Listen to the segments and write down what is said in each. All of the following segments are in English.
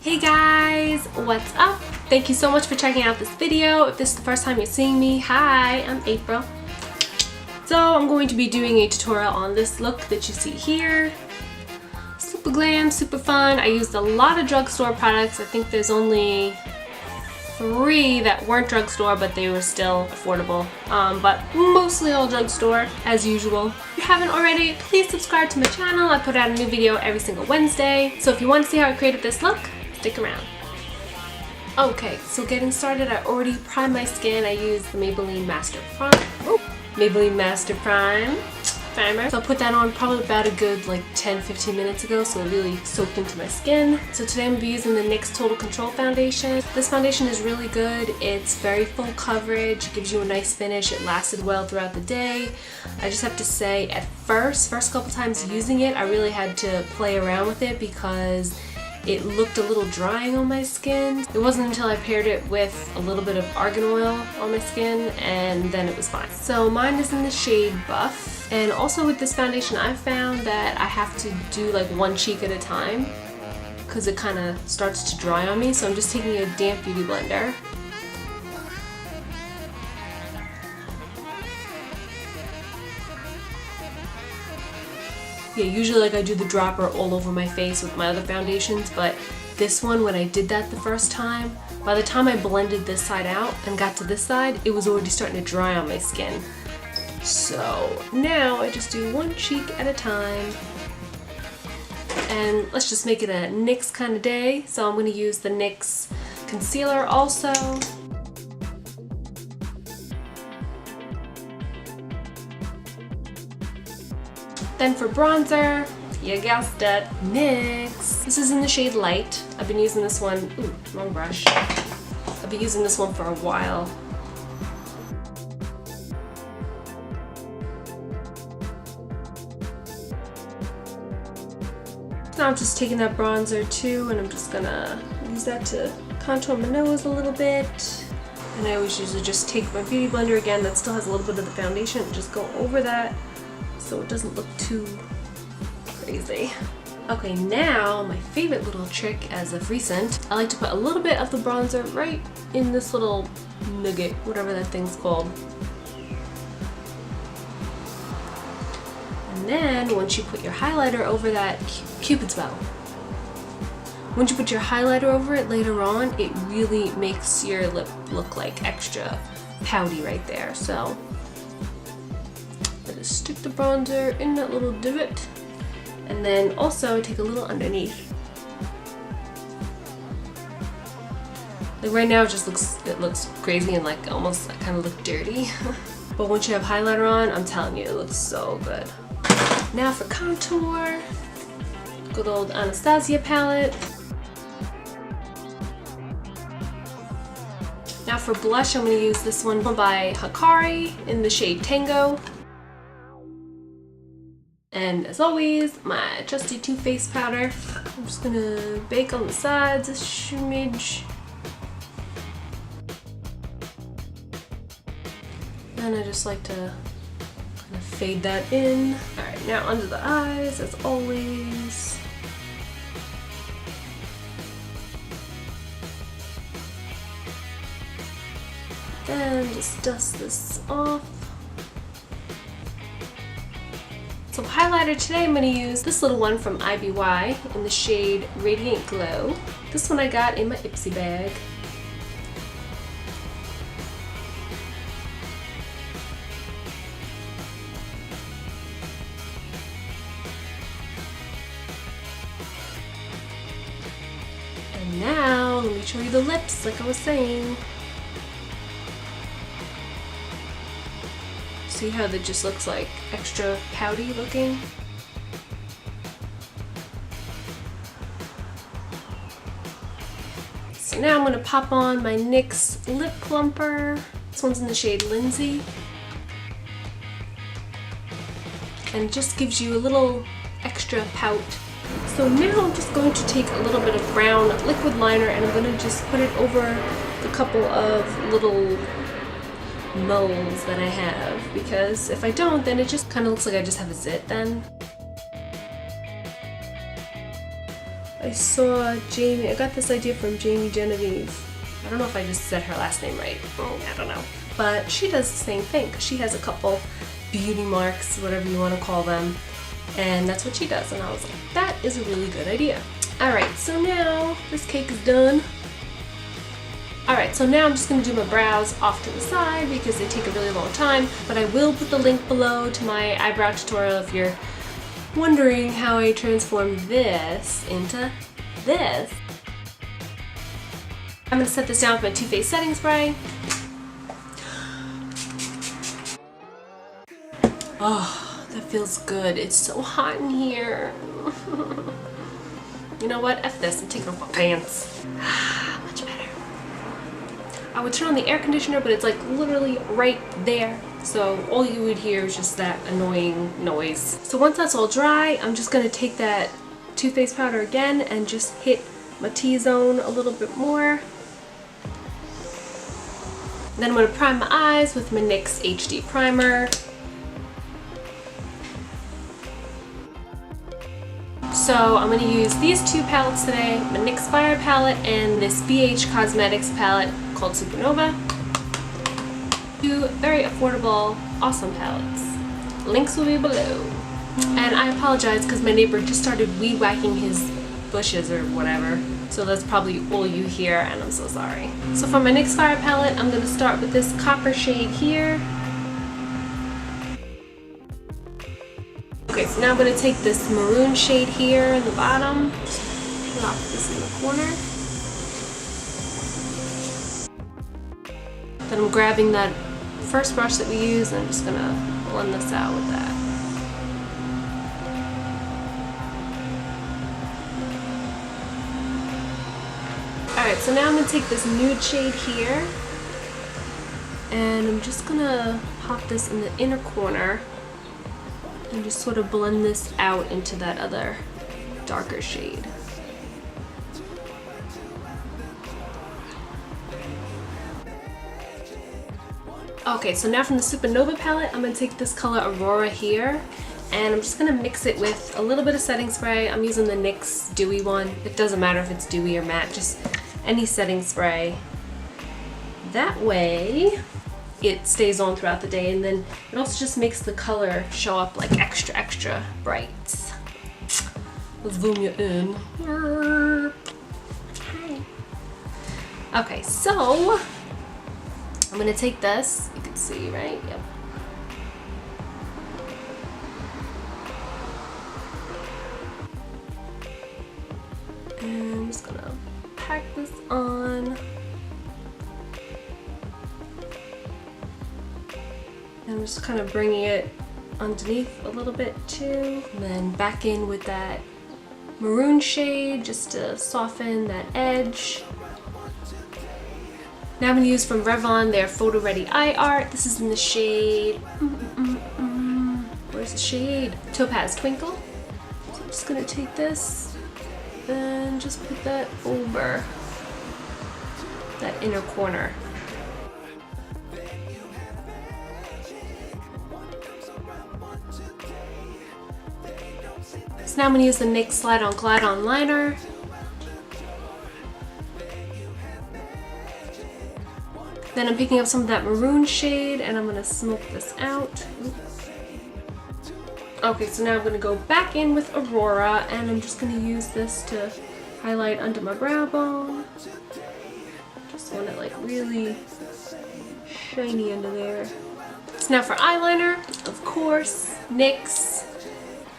Hey guys, what's up? Thank you so much for checking out this video. If this is the first time you're seeing me, hi, I'm April. So I'm going to be doing a tutorial on this look that you see here. Super glam, super fun. I used a lot of drugstore products. I think there's only 3 that weren't drugstore, but they were still affordable. But mostly all drugstore, as usual. If you haven't already, please subscribe to my channel. I put out a new video every single Wednesday. So if you want to see how I created this look, stick around. Okay, so getting started, I already primed my skin. I used the Maybelline Master Prime primer. So I put that on probably about a good like 10-15 minutes ago, so it really soaked into my skin. So today I'm going to be using the NYX Total Control foundation. This foundation is really good. It's very full coverage, it gives you a nice finish, it lasted well throughout the day. I just have to say, at first couple times using it, I really had to play around with it because it looked a little drying on my skin. It wasn't until I paired it with a little bit of argan oil on my skin, and then it was fine. So mine is in the shade Buff. And also with this foundation, I found that I have to do like one cheek at a time because it kind of starts to dry on me. So I'm just taking a damp beauty blender. Yeah, usually like I do the dropper all over my face with my other foundations, but this one, when I did that the first time, by the time I blended this side out and got to this side, it was already starting to dry on my skin. So now I just do one cheek at a time. And let's just make it a NYX kind of day. So I'm going to use the NYX concealer also. Then for bronzer, you guessed it, NYX. This is in the shade Light. I've been using this one, ooh, wrong brush. I've been using this one for a while. Now I'm just taking that bronzer too, and I'm just gonna use that to contour my nose a little bit. And I always usually just take my beauty blender again that still has a little bit of the foundation and just go over that so it doesn't look too crazy. Okay, now my favorite little trick as of recent, I like to put a little bit of the bronzer right in this little nugget, whatever that thing's called. And then once you put your highlighter over that, Cupid's bow. Once you put your highlighter over it later on, it really makes your lip look like extra pouty right there. So just stick the bronzer in that little divot, and then also take a little underneath. Like right now, it looks crazy and like almost kind of look dirty. But once you have highlighter on, I'm telling you, it looks so good. Now for contour, good old Anastasia palette. Now for blush, I'm going to use this one by Hikari in the shade Tango. And as always, my trusty Too Faced powder. I'm just gonna bake on the sides a smidge. And I just like to kind of fade that in. Alright, now under the eyes, as always. Then just dust this off. So highlighter today, I'm going to use this little one from EYEBROW in the shade Radiant Glow. This one I got in my Ipsy bag. And now, let me show you the lips like I was saying. See how that just looks like extra pouty looking? So now I'm going to pop on my NYX lip plumper. This one's in the shade Lindsay. And it just gives you a little extra pout. So now I'm just going to take a little bit of brown liquid liner and I'm going to just put it over the couple of little moles that I have, because if I don't, then it just kind of looks like I just have a zit then. I saw Jamie, I got this idea from Jamie Genevieve. I don't know if I just said her last name right. I don't know. But she does the same thing. She has a couple beauty marks, whatever you want to call them. And that's what she does. And I was like, that is a really good idea. Alright, so now this cake is done. Alright, so now I'm just going to do my brows off to the side because they take a really long time. But I will put the link below to my eyebrow tutorial if you're wondering how I transformed this into this. I'm going to set this down with my Too Faced setting spray. Oh, that feels good. It's so hot in here. You know what? F this. I'm taking off my pants. Much better. I would turn on the air conditioner, but it's like literally right there. So all you would hear is just that annoying noise. So once that's all dry, I'm just going to take that Too Faced powder again and just hit my T-zone a little bit more. Then I'm going to prime my eyes with my NYX HD primer. So I'm going to use these two palettes today, my NYX Fire palette and this BH Cosmetics palette called SuperNova. Two very affordable, awesome palettes. Links will be below. And I apologize because my neighbor just started weed whacking his bushes or whatever. So that's probably all you hear and I'm so sorry. So for my NYX Fire palette, I'm going to start with this copper shade here. Okay, so now I'm going to take this maroon shade here in the bottom, plop this in the corner. Then I'm grabbing that first brush that we used and I'm just going to blend this out with that. Alright, so now I'm going to take this nude shade here and I'm just going to pop this in the inner corner and just sort of blend this out into that other darker shade. Okay, so now from the SuperNova palette, I'm going to take this color Aurora here and I'm just going to mix it with a little bit of setting spray. I'm using the NYX Dewy one. It doesn't matter if it's dewy or matte, just any setting spray. That way it stays on throughout the day and then it also just makes the color show up like extra bright. Let's zoom you in. Okay, so I'm gonna take this, you can see, right? Yep. And I'm just gonna pack this on. I'm just kind of bringing it underneath a little bit too. And then back in with that maroon shade just to soften that edge. Now I'm going to use from Revlon their Photo Ready Eye Art. This is in the shade, where's the shade? Topaz Twinkle. So I'm just going to take this and just put that over that inner corner. So now I'm going to use the NYX Slide On Glide On liner. Then I'm picking up some of that maroon shade and I'm going to smoke this out. Okay, so now I'm going to go back in with Aurora and I'm just going to use this to highlight under my brow bone. Just want it like really shiny under there. So now for eyeliner, of course, NYX.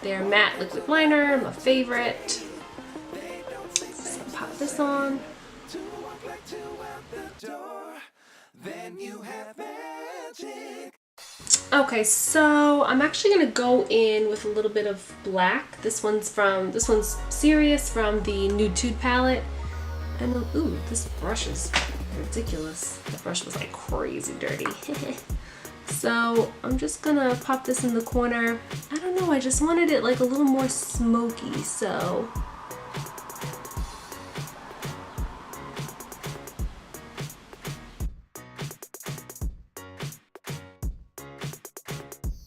Their matte liquid liner, my favorite. Just pop this on. Okay, so I'm actually gonna go in with a little bit of black. This one's Serious from the Nude Tude palette. And ooh, this brush is ridiculous. The brush was like crazy dirty. So I'm just gonna pop this in the corner. I don't know, I just wanted it like a little more smoky, so.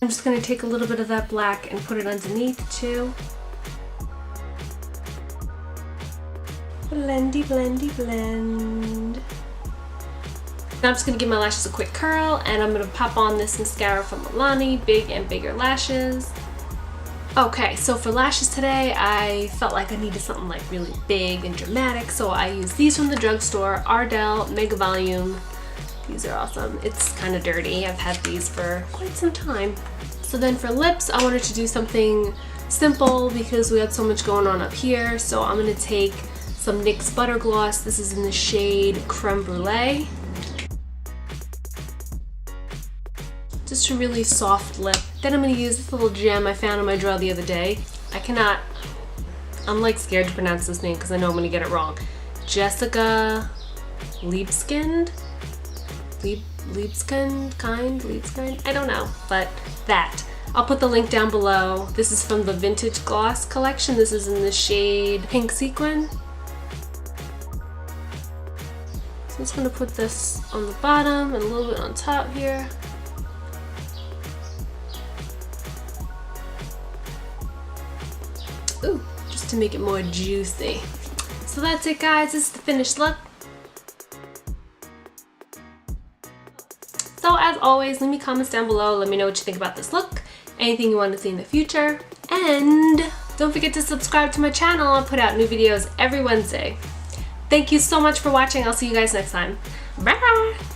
I'm just gonna take a little bit of that black and put it underneath too. Blendy, blendy, blend. Now I'm just gonna give my lashes a quick curl, and I'm gonna pop on this mascara from Milani, Big and Bigger Lashes. Okay, so for lashes today, I felt like I needed something like really big and dramatic, so I used these from the drugstore, Ardell Mega Volume. These are awesome. It's kind of dirty. I've had these for quite some time. So then for lips, I wanted to do something simple because we had so much going on up here. So I'm gonna take some NYX Butter Gloss. This is in the shade Creme Brulee. Just a really soft lip. Then I'm gonna use this little gem I found in my drawer the other day. I'm like scared to pronounce this name because I know I'm gonna get it wrong. Jessica Liebeskind? Liebeskind? I don't know, but that. I'll put the link down below. This is from the Vintage Gloss collection. This is in the shade Pink Sequin. So I'm just gonna put this on the bottom and a little bit on top here. Ooh, just to make it more juicy. So that's it, guys. This is the finished look. So as always, leave me comments down below. Let me know what you think about this look, anything you want to see in the future, and don't forget to subscribe to my channel. I put out new videos every Wednesday. Thank you so much for watching. I'll see you guys next time. Bye!